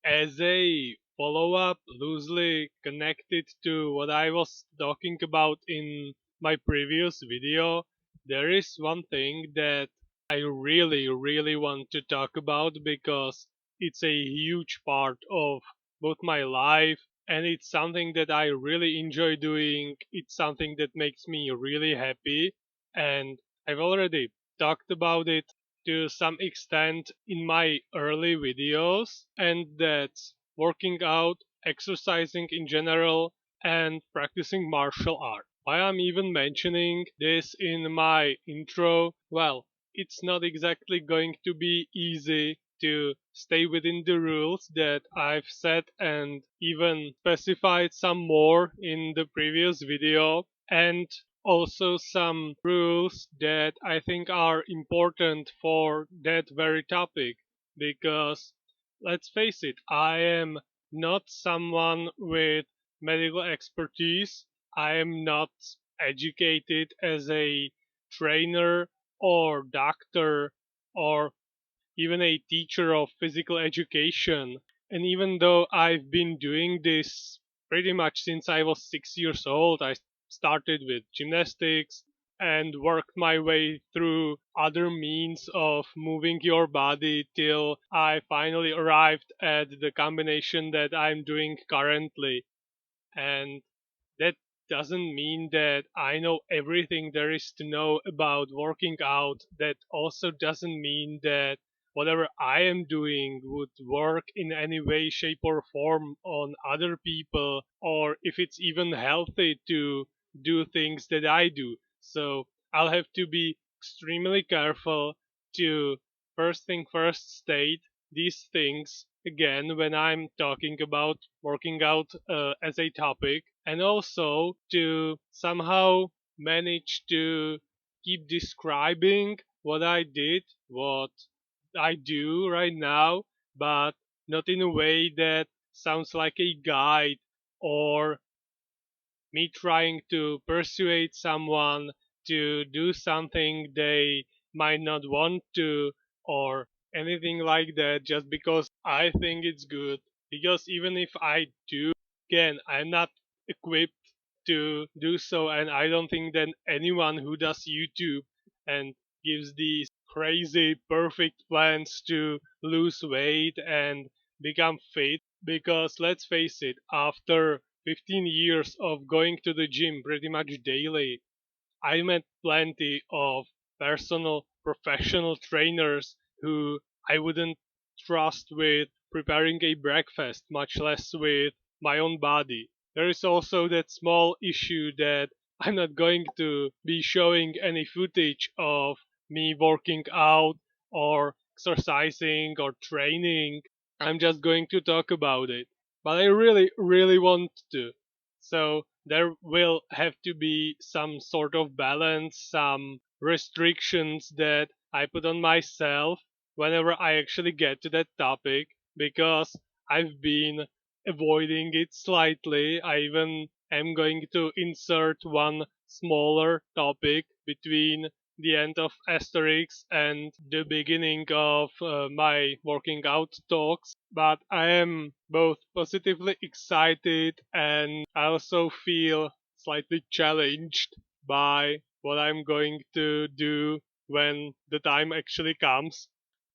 As a follow-up loosely connected to what I was talking about in my previous video, there is one thing that I really want to talk about because it's a huge part of both my life and it's something that I really enjoy doing. It's something that makes me really happy, and I've already talked about it to some extent in my early videos, and that's working out, exercising in general, and practicing martial art. Why I'm even mentioning this in my intro? Well, it's not exactly going to be easy to stay within the rules that I've set and even specified some more in the previous video, and also some rules that I think are important for that very topic, because let's face it, I am not someone with medical expertise. I am not educated as a trainer or doctor or even a teacher of physical education. And even though I've been doing this pretty much since I was 6 years old, I started with gymnastics and worked my way through other means of moving your body till I finally arrived at the combination that I'm doing currently. And that doesn't mean that I know everything there is to know about working out. That also doesn't mean that whatever I am doing would work in any way, shape, or form on other people, or if it's even healthy to do things that I do. So I'll have to be extremely careful to first thing first state these things again when I'm talking about working out as a topic, and also to somehow manage to keep describing what I did, what I do right now, but not in a way that sounds like a guide or me trying to persuade someone to do something they might not want to, or anything like that, just because I think it's good. Because even if I do, again, I'm not equipped to do so, and I don't think that anyone who does YouTube and gives these crazy perfect plans to lose weight and become fit, because let's face it, after 15 years of going to the gym pretty much daily, I met plenty of personal professional trainers who I wouldn't trust with preparing a breakfast, much less with my own body. There is also that small issue that I'm not going to be showing any footage of me working out or exercising or training. I'm just going to talk about it. But I really want to. So there will have to be some sort of balance, some restrictions that I put on myself whenever I actually get to that topic, because I've been avoiding it slightly. I even am going to insert one smaller topic between the end of Asterix and the beginning of my working out talks. But I am both positively excited and I also feel slightly challenged by what I'm going to do when the time actually comes.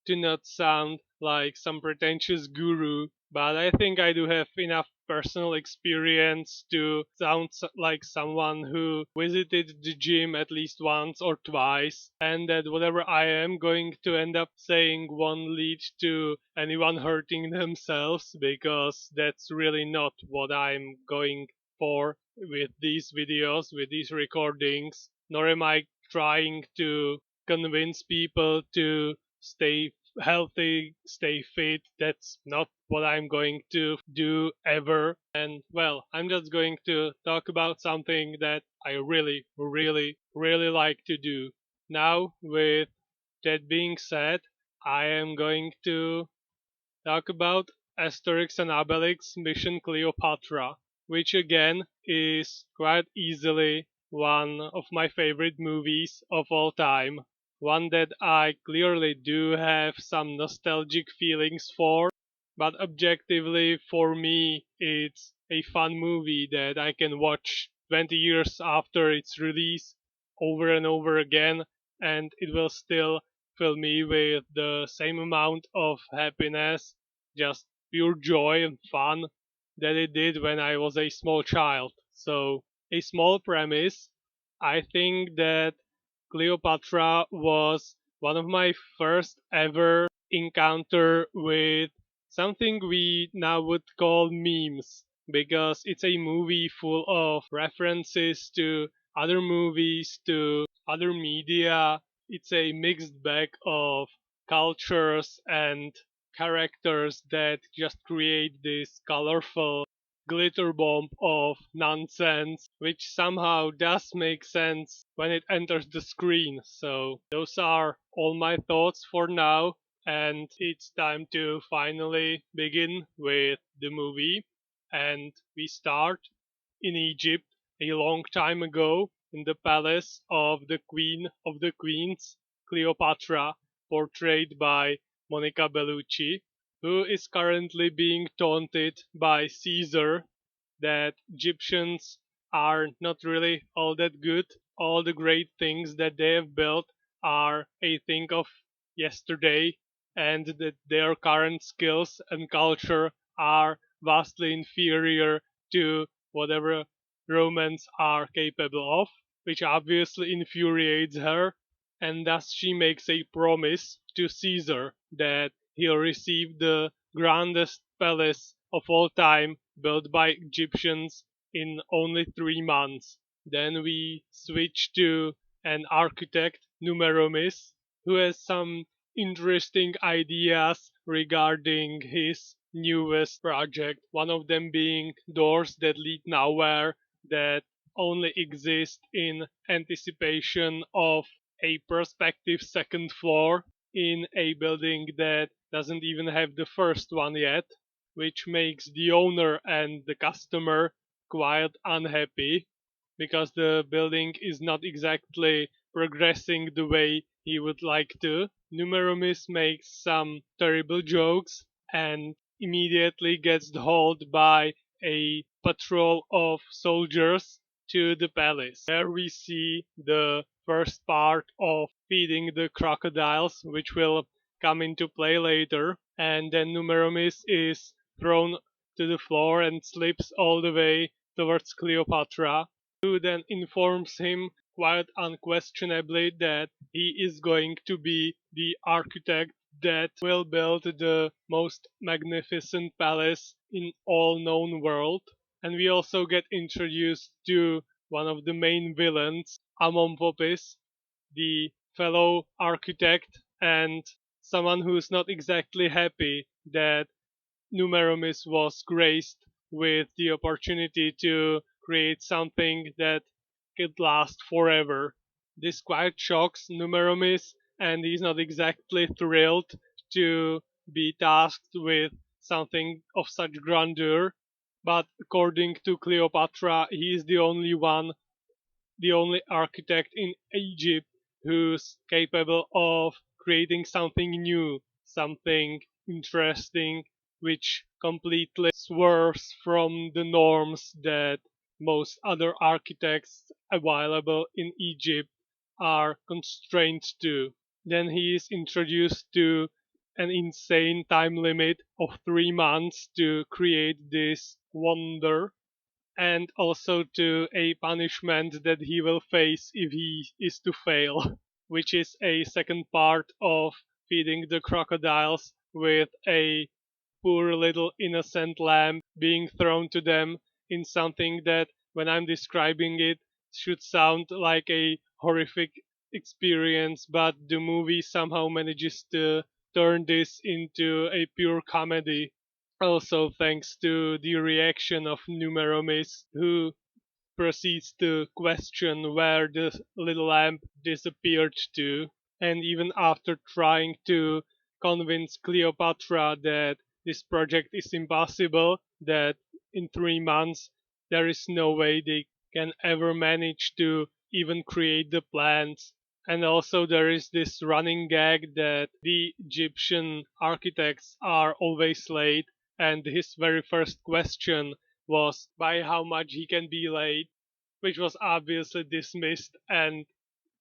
To not sound like some pretentious guru, but I think I do have enough personal experience to sound like someone who visited the gym at least once or twice, and that whatever I am going to end up saying won't lead to anyone hurting themselves, because that's really not what I'm going for with these videos, with these recordings, nor am I trying to convince people to stay healthy, stay fit. That's not what I'm going to do ever. And well, I'm just going to talk about something that I really like to do. Now, with that being said, I am going to talk about Asterix and Obelix Mission Cleopatra, which again is quite easily one of my favorite movies of all time. One that I clearly do have some nostalgic feelings for. but objectively for me it's a fun movie that I can watch 20 years after its release over and over again, and it will still fill me with the same amount of happiness, just pure joy and fun that it did when I was a small child. So, a small premise. I think that Cleopatra was one of my first ever encounter with something we now would call memes, because it's a movie full of references to other movies, to other media. It's a mixed bag of cultures and characters that just create this colorful glitter bomb of nonsense, which somehow does make sense when it enters the screen. So, those are all my thoughts for now, and it's time to finally begin with the movie. And we start in Egypt a long time ago in the palace of the Queen of the Queens, Cleopatra, portrayed by Monica Bellucci, who is currently being taunted by Caesar that Egyptians are not really all that good. All the great things that they have built are a thing of yesterday, and that their current skills and culture are vastly inferior to whatever Romans are capable of, which obviously infuriates her, and thus she makes a promise to Caesar that he'll receive the grandest palace of all time built by Egyptians in only 3 months. Then we switch to an architect, Numeromis, who has some interesting ideas regarding his newest project, one of them being doors that lead nowhere, that only exist in anticipation of a prospective second floor in a building that doesn't even have the first one yet, which makes the owner and the customer quite unhappy because the building is not exactly progressing the way he would like to. Numeromis makes some terrible jokes and immediately gets hauled by a patrol of soldiers to the palace. There we see the first part of feeding the crocodiles, which will come into play later, and then Numeromis is thrown to the floor and slips all the way towards Cleopatra, who then informs him quite unquestionably that he is going to be the architect that will build the most magnificent palace in all known world. And we also get introduced to one of the main villains, Amompopis, the fellow architect and someone who's not exactly happy that Numeromis was graced with the opportunity to create something that could last forever. This quite shocks Numeromis, and he's not exactly thrilled to be tasked with something of such grandeur. But according to Cleopatra, he is the only architect in Egypt who's capable of creating something new, something interesting, which completely swerves from the norms that most other architects available in Egypt are constrained to. Then he is introduced to an insane time limit of 3 months to create this wonder, and also to a punishment that he will face if he is to fail, which is a second part of feeding the crocodiles with a poor little innocent lamb being thrown to them in something that, when I'm describing it, should sound like a horrific experience, but the movie somehow manages to turn this into a pure comedy. Also, thanks to the reaction of Numeromis, who proceeds to question where the little lamp disappeared to, and even after trying to convince Cleopatra that this project is impossible, that in 3 months there is no way they can ever manage to even create the plans, And also there is this running gag that the Egyptian architects are always late, and his very first question was by how much he can be late, which was obviously dismissed, and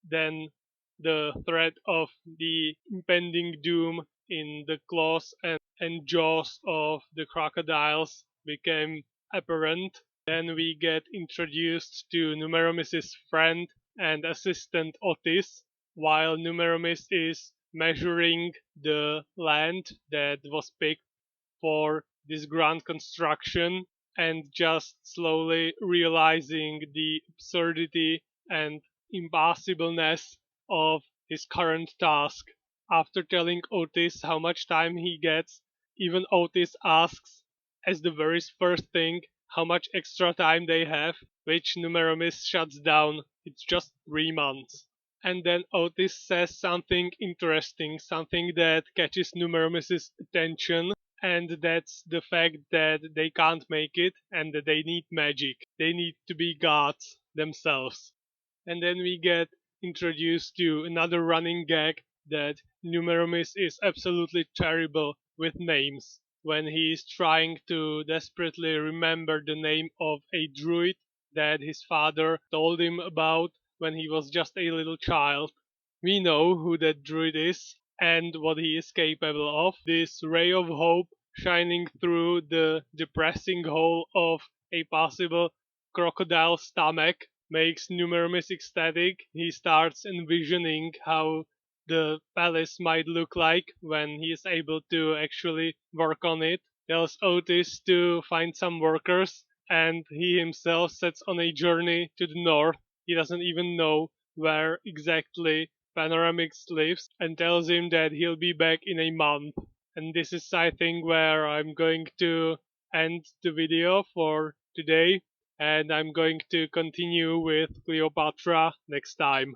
then the threat of the impending doom in the claws and jaws of the crocodiles became apparent. Then we get introduced to Numeromys' friend and assistant Otis, while Numeromys is measuring the land that was picked for this grand construction and just slowly realizing the absurdity and impossibleness of his current task. After telling Otis how much time he gets, even Otis asks, as the very first thing, how much extra time they have, which Numeromis shuts down. It's just 3 months. And then Otis says something interesting, something that catches Numeromis' attention, and that's the fact that they can't make it and that they need magic. They need to be gods themselves. And then we get introduced to another running gag that Numeromis is absolutely terrible with names. When he is trying to desperately remember the name of a druid that his father told him about when he was just a little child. We know who that druid is and what he is capable of. This ray of hope shining through the depressing hole of a possible crocodile stomach makes Numerous ecstatic. He starts envisioning how the palace might look like when he is able to actually work on it. Tells Otis to find some workers, and he himself sets on a journey to the north. He doesn't even know where exactly Panoramix lives, and tells him that he'll be back in a month. And this is, I think, where I'm going to end the video for today, and I'm going to continue with Cleopatra next time.